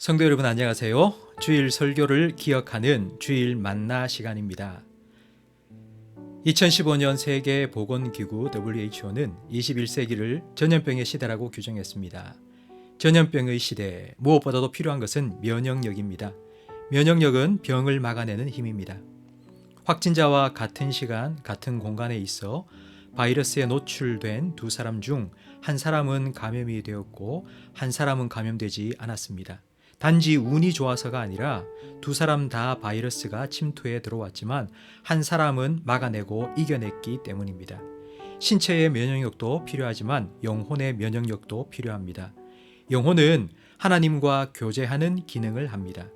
성도 여러분 안녕하세요. 주일 설교를 기억하는 주일 만나 시간입니다. 2015년 세계보건기구 WHO는 21세기를 전염병의 시대라고 규정했습니다. 전염병의 시대, 무엇보다도 필요한 것은 면역력입니다. 면역력은 병을 막아내는 힘입니다. 확진자와 같은 시간, 같은 공간에 있어 바이러스에 노출된 두 사람 중 한 사람은 감염이 되었고 한 사람은 감염되지 않았습니다. 단지 운이 좋아서가 아니라 두 사람 다 바이러스가 침투해 들어왔지만 한 사람은 막아내고 이겨냈기 때문입니다. 신체의 면역력도 필요하지만 영혼의 면역력도 필요합니다. 영혼은 하나님과 교제하는 기능을 합니다.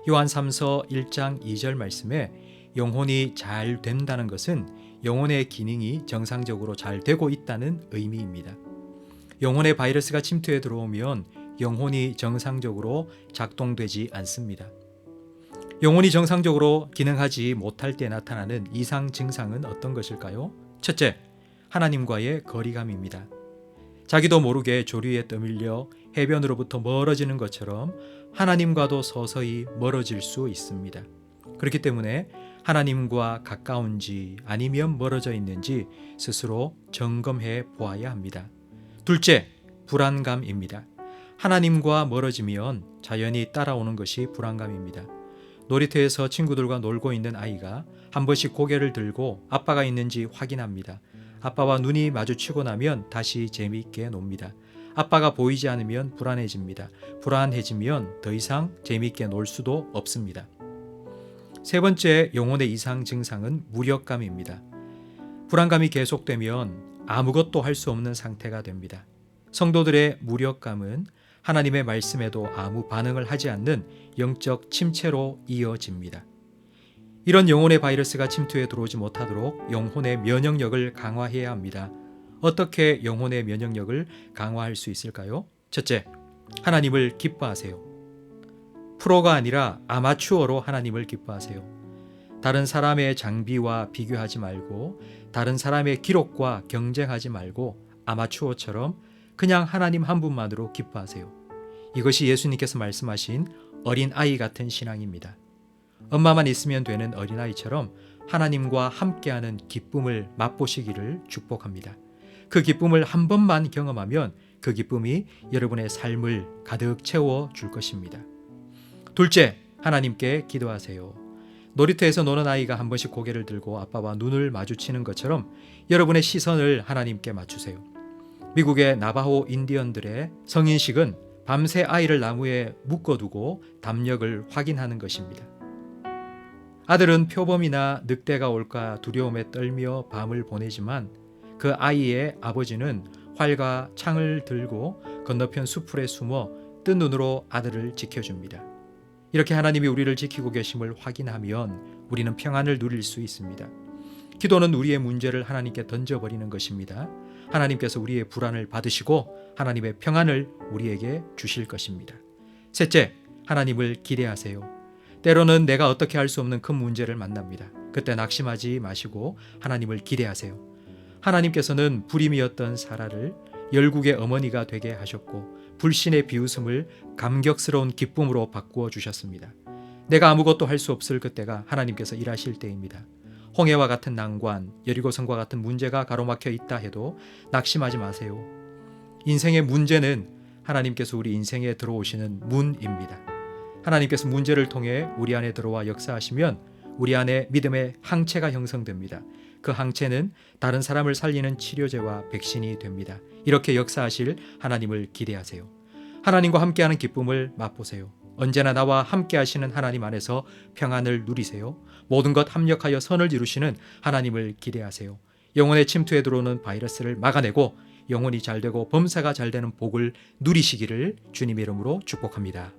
요한 3서 1장 2절 말씀에 영혼이 잘 된다는 것은 영혼의 기능이 정상적으로 잘 되고 있다는 의미입니다. 영혼의 바이러스가 침투해 들어오면 영혼이 정상적으로 작동되지 않습니다. 영혼이 정상적으로 기능하지 못할 때 나타나는 이상 증상은 어떤 것일까요? 첫째, 하나님과의 거리감입니다. 자기도 모르게 조류에 떠밀려 해변으로부터 멀어지는 것처럼 하나님과도 서서히 멀어질 수 있습니다. 그렇기 때문에 하나님과 가까운지 아니면 멀어져 있는지 스스로 점검해 보아야 합니다. 둘째, 불안감입니다. 하나님과 멀어지면 자연히 따라오는 것이 불안감입니다. 놀이터에서 친구들과 놀고 있는 아이가 한 번씩 고개를 들고 아빠가 있는지 확인합니다. 아빠와 눈이 마주치고 나면 다시 재미있게 놉니다. 아빠가 보이지 않으면 불안해집니다. 불안해지면 더 이상 재미있게 놀 수도 없습니다. 세 번째 영혼의 이상 증상은 무력감입니다. 불안감이 계속되면 아무것도 할 수 없는 상태가 됩니다. 성도들의 무력감은 하나님의 말씀에도 아무 반응을 하지 않는 영적 침체로 이어집니다. 이런 영혼의 바이러스가 침투해 들어오지 못하도록 영혼의 면역력을 강화해야 합니다. 어떻게 영혼의 면역력을 강화할 수 있을까요? 첫째, 하나님을 기뻐하세요. 프로가 아니라 아마추어로 하나님을 기뻐하세요. 다른 사람의 장비와 비교하지 말고 다른 사람의 기록과 경쟁하지 말고 아마추어처럼 그냥 하나님 한 분만으로 기뻐하세요. 이것이 예수님께서 말씀하신 어린아이 같은 신앙입니다. 엄마만 있으면 되는 어린아이처럼 하나님과 함께하는 기쁨을 맛보시기를 축복합니다. 그 기쁨을 한 번만 경험하면 그 기쁨이 여러분의 삶을 가득 채워줄 것입니다. 둘째, 하나님께 기도하세요. 놀이터에서 노는 아이가 한 번씩 고개를 들고 아빠와 눈을 마주치는 것처럼 여러분의 시선을 하나님께 맞추세요. 미국의 나바호 인디언들의 성인식은 밤새 아이를 나무에 묶어두고 담력을 확인하는 것입니다. 아들은 표범이나 늑대가 올까 두려움에 떨며 밤을 보내지만 그 아이의 아버지는 활과 창을 들고 건너편 수풀에 숨어 뜬 눈으로 아들을 지켜줍니다. 이렇게 하나님이 우리를 지키고 계심을 확인하면 우리는 평안을 누릴 수 있습니다. 기도는 우리의 문제를 하나님께 던져버리는 것입니다. 하나님께서 우리의 불안을 받으시고 하나님의 평안을 우리에게 주실 것입니다. 셋째, 하나님을 기대하세요. 때로는 내가 어떻게 할 수 없는 큰 문제를 만납니다. 그때 낙심하지 마시고 하나님을 기대하세요. 하나님께서는 불임이었던 사라를 열국의 어머니가 되게 하셨고 불신의 비웃음을 감격스러운 기쁨으로 바꾸어 주셨습니다. 내가 아무것도 할 수 없을 그때가 하나님께서 일하실 때입니다. 홍해와 같은 난관, 여리고성과 같은 문제가 가로막혀 있다 해도 낙심하지 마세요. 인생의 문제는 하나님께서 우리 인생에 들어오시는 문입니다. 하나님께서 문제를 통해 우리 안에 들어와 역사하시면 우리 안에 믿음의 항체가 형성됩니다. 그 항체는 다른 사람을 살리는 치료제와 백신이 됩니다. 이렇게 역사하실 하나님을 기대하세요. 하나님과 함께하는 기쁨을 맛보세요. 언제나 나와 함께하시는 하나님 안에서 평안을 누리세요. 모든 것 합력하여 선을 이루시는 하나님을 기대하세요. 영혼의 침투에 들어오는 바이러스를 막아내고 영혼이 잘되고 범사가 잘되는 복을 누리시기를 주님의 이름으로 축복합니다.